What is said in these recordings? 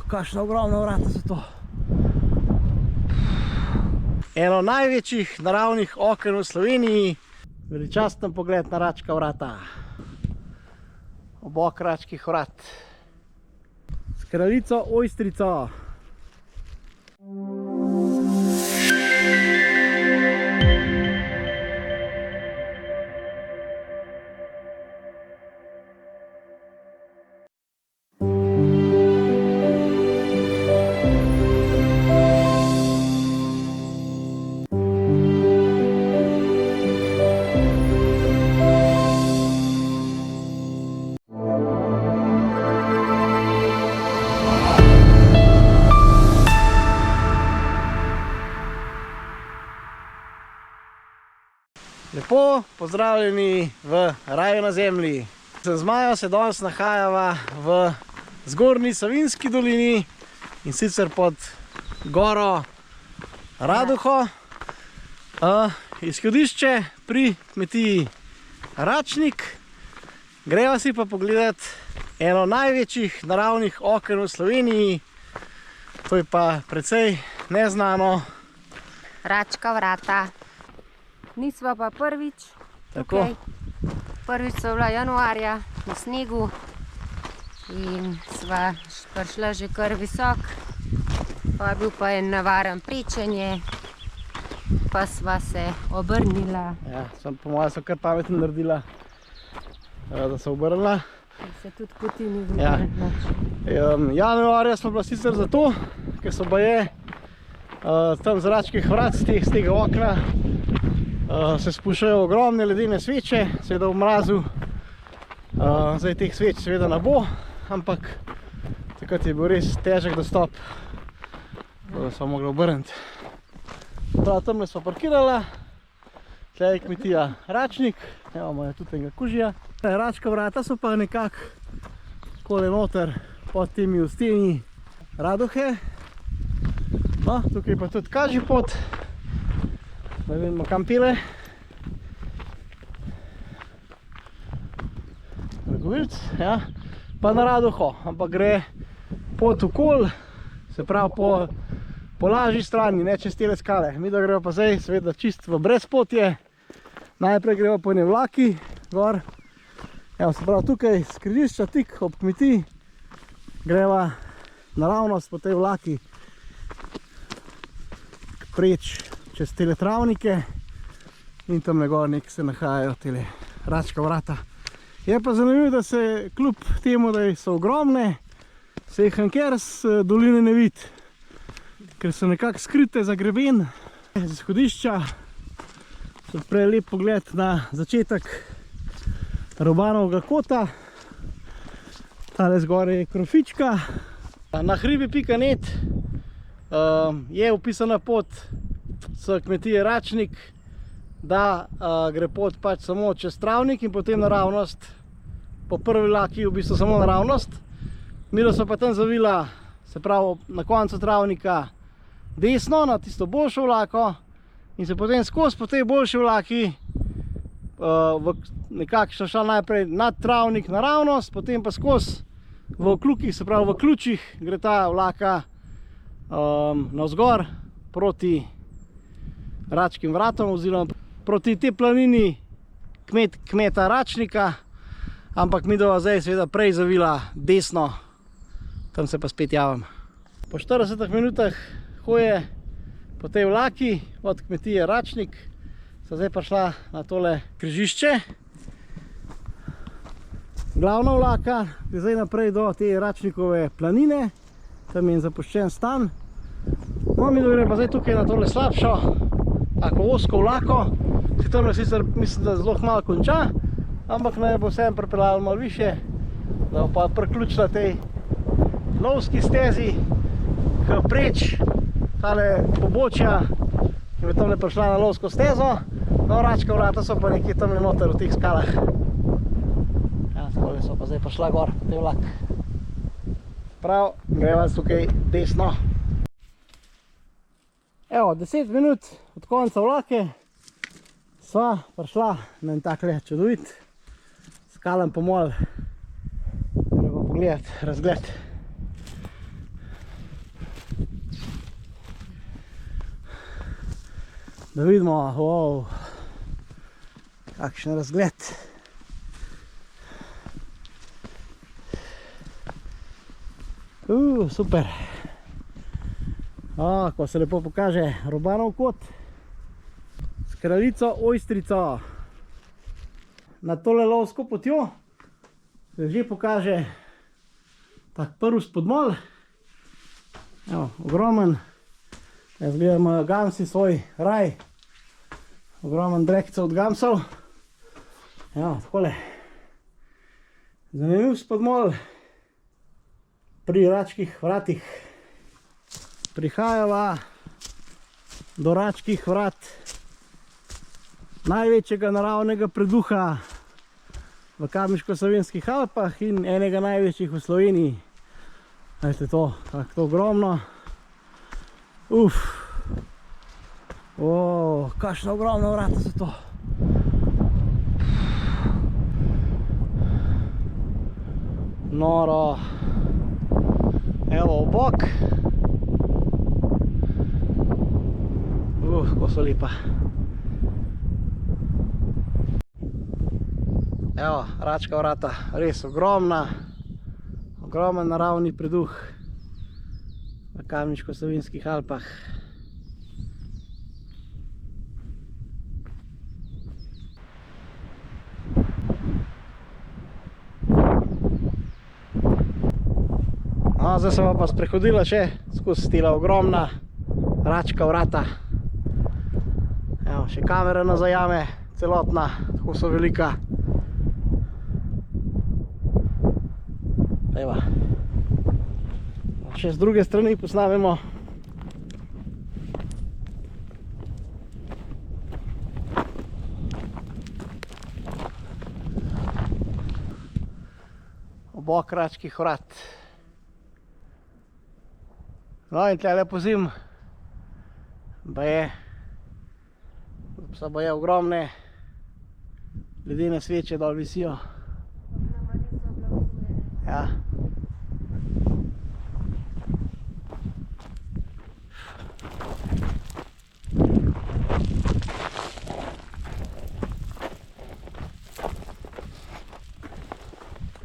Kakšna ogromna vrata so to. Eno največjih naravnih oken v Sloveniji. Veličasten pogled na Račka vrata. Obok Račkih vrat. S kraljico Ojstrico. Lepo pozdravljeni v raju na zemlji. Z Majo se danes nahajava v Zgornji Savinjski dolini in sicer pod goro Raduho. Izhodišče pri kmetiji Račnik. Greva si pa pogledati eno največjih naravnih oken v Sloveniji. To je pa precej neznano. Račka vrata. Nisva pa prvič tukaj. Prvič so bila januarja na snegu in sva prišla že kar visok. Pa bil pa en navaren prečenje, pa sva se obrnila. Ja, po mojem so kar pametno naredila, da se obrnila. Se tudi poti ni bilo. Januarja smo bila sicer zato, ker so baje tam z Račkih vrat, z tega okna, se spuščajo ogromne ledene sveče, seveda v mrazu. Zdaj teh sveč seveda ne bo, ampak takrat je bil res težek dostop, da smo mogli obrniti. Prav tamle smo parkirala, tle je kmetija Račnik, evo imajo tudi enega kužija. Račka vrata so pa nekako takole noter pod temi usteni Raduhe. No, tukaj pa tudi kaži pot. Da vidimo kam pile. Ragovilc, ja. Pa na Raduho, ampak gre pot okol, se pravi po lažji strani, ne čez tele skale. Mi da gremo pa zdaj seveda čist v brezpotje. Najprej gremo po ene vlaki gor. Evo, se pravi tukaj z križišča tik ob kmetiji greva naravnost po tej vlaki preč čez tele travnike in tam gor nekaj se nahajajo tele Račka vrata. Je pa zanimivo, da se kljub temu, da so ogromne, se jih nikjer z doline ne vidi, ker so nekako skrite za greben. Z izhodišča so prej lep pogled na začetek Robanovega kota. Tale zgore je Krofička. Na hribi.net je upisana pot s kmetije Račnik, da gre pot pač samo čez travnik in potem naravnost, po prvi vlaki v bistvu samo naravnost. Milo so pa tam zavila, se pravi na koncu travnika desno, na tisto boljšo vlako in se potem skozi po tej boljši vlaki nekako šla najprej nad travnik naravnost, potem pa skozi v oklukih, se pravi v ključih, gre ta vlaka navzgor proti Račkim vratom oziroma proti te planini kmeta Račnika, ampak mi dova zdaj seveda prej zavila desno, tam se pa spet javam. Po 40 minutah hoje po tej vlaki od kmetije Račnik so zdaj prišla na tole križišče. Glavna vlaka je zdaj naprej do te Račnikove planine, tam je en zapuščen stan. No, mi gre pa zdaj tukaj na tole slabšo, tako ozko vlako, ki tamle sicer mislim, da zelo malo konča, ampak naj bo vsem pripeljalo malo više, da bo pa priključila tej lovski stezi, k preč tale pobočja, ki bo tamle prišla na lovsko stezo. No, Račka vrata so pa nekje tamle noter v teh skalah. Ja, takole so pa zdaj prišla gor, te vlak. Prav, greva tukaj desno. Evo, 10 minut od konca vlake sva prišla na en takle čudovit skalen pomol. pogledati razgled. Da vidimo, wow, kakšen razgled. Super. Ko se lepo pokaže Robanov kot s kraljico Ojstrico. Na tole lovsko potjo se že pokaže tak prvi spodmol. Evo, ogromen. Jaz gledam, gamsi svoj raj. Ogromen drekcev od gamsov. Evo, takole. Zanimiv spodmol pri Račkih vratih. Prihajava do Račkih vrat, največjega naravnega preduha v Kamniško-Savinjskih Alpah in enega največjih v Sloveniji. Veste to, kako to ogromno. Kakšna ogromna vrata so to. Noro. Evo obok. Kako so lepa. Evo, Račka vrata, res ogromna. Ogromen naravni preduh v Kamniško-Savinjskih Alpah. Zdaj se bo pa sprehodila še skozi tila ogromna Račka vrata. Evo, še kamera nas zajame, celotna, tako so velika. Evo. Še z druge strani posnamemo. Obok Račkih vrat. No in tlele pozim, baje ogromne ledene sveče dol visijo. Ja.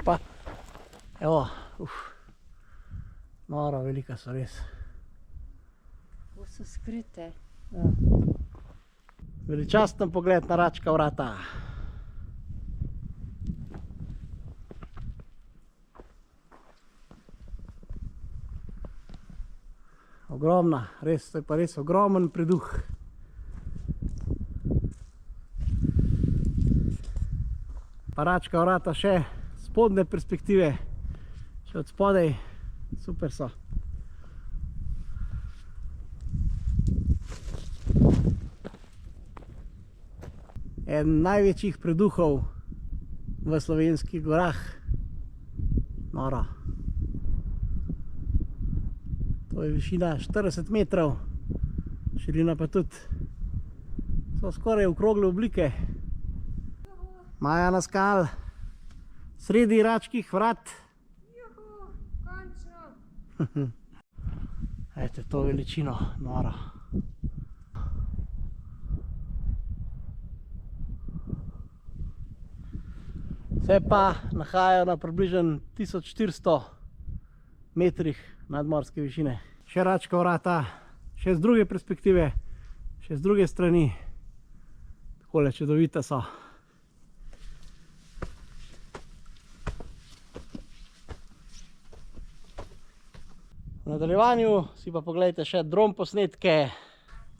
Pa, evo, noro velika so res. To so skrite. Ja. Veličasten pogled na Račka vrata. Ogromna, res, to je pa res ogromen preduh. Pa Račka vrata še spodne perspektive, še od spodaj, super so. Eden največjih preduhov v slovenskih gorah. Noro. To je višina 40 metrov, širina pa tudi. So skoraj okrogle oblike. Maja na skal, sredi Račkih vrat. Juhu, končno. Ejte to veličino, noro. Se pa nahajajo na približno 1400 metrih nadmorske višine. Še Račka vrata, še z druge perspektive, še z druge strani. Takole čudovita so. V nadaljevanju si pa pogledajte še dron posnetke,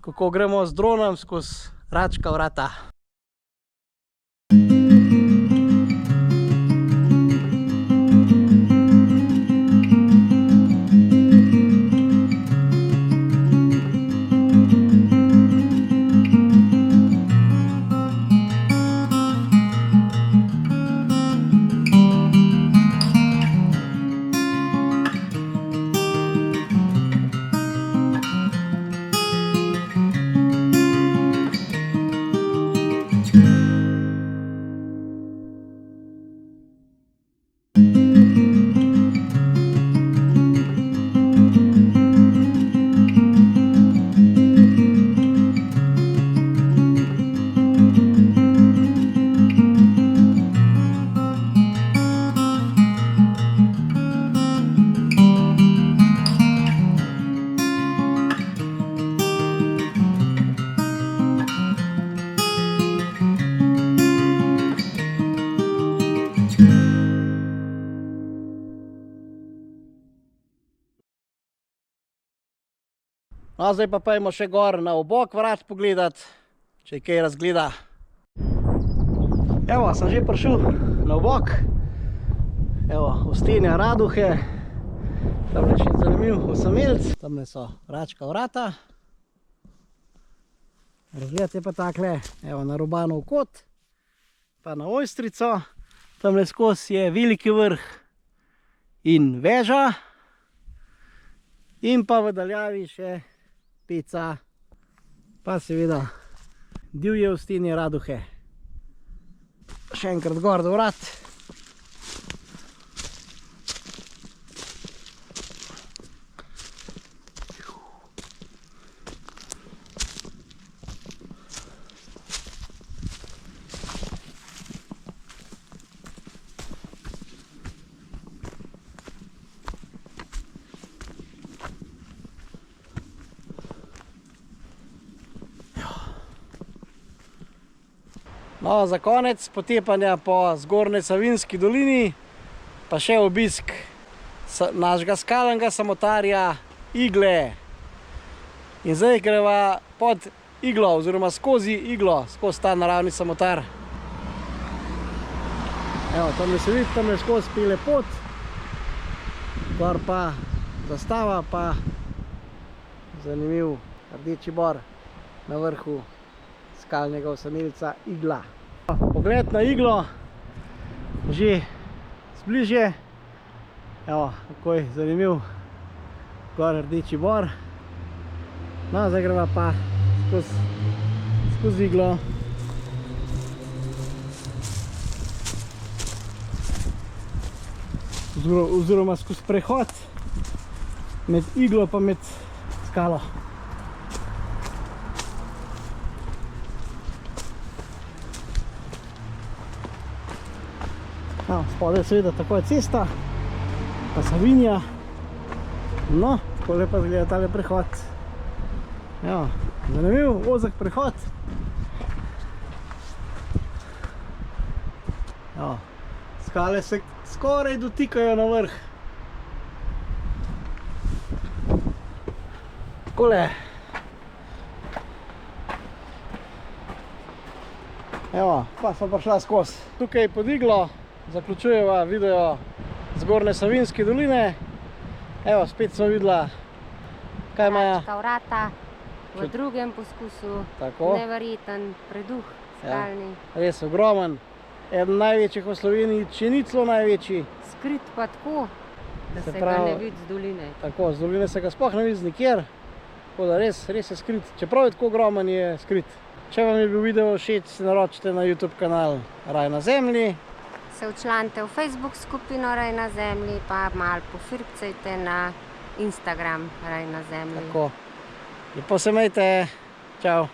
kako gremo z dronom skozi Račka vrata. No, zdaj pa pojmo še gor na obok vrat pogledat, če je kaj razgleda. Evo, sem že prišel na obok. Evo, Ustinja Raduhe. Tam je še zanimiv osamelc. Tamle so račka vrata. Razgled je pa takle, evo, na Rubanov kot, pa na Ojstrico. Tamle skozi je Veliki vrh in veža. In pa v daljavi še Peca, pa seveda divje Ustinje Raduhe. Še enkrat gor do vrat. No, za konec potepanja po Zgornji Savinjski dolini pa še obisk našega skalnega samotarja Igle. In zdaj greva pod iglo oziroma skozi iglo, skozi ta naravni samotar. Evo, tam se vidi, tam je skozi pele pot, gor pa zastava, pa zanimiv rdeči bor na vrhu skalnega osamelca Igla. Pogled na iglo, že zbližje, evo, kako je zanimiv, gor rdeči bor. No, zdaj greva pa skozi iglo. Oziroma skozi prehod med iglo pa med skalo. No, spodaj seveda tako je cesta, pa Savinja. No, tako lepa zgleda tale prehod. Evo, zanimiv, ozek prehod. Evo, skale se skoraj dotikajo na vrh. Takole. Evo, pa smo prišla skozi. Tukaj pod iglo zaključujeva video Zgornje Savinjske doline. Evo, spet smo videla, kaj ima Račka vrata v drugem poskusu. Tako. Neverjeten preduh skalni. Res ogromen. Eden največjih v Sloveniji, če ni celo največji. Skrit pa tako, da se ga ne vidi z doline. Tako, z doline se ga sploh ne vidi nikjer. Tako da res je skrit. Čeprav je tako ogromen, je skrit. Če vam je bil video všeč, se naročite na YouTube kanal Raj na zemlji. Se včlanite v Facebook skupino Raj na zemlji, pa malo pofirkcajte na Instagram Raj na zemlji. Tako. Lepo se imejte. Čau.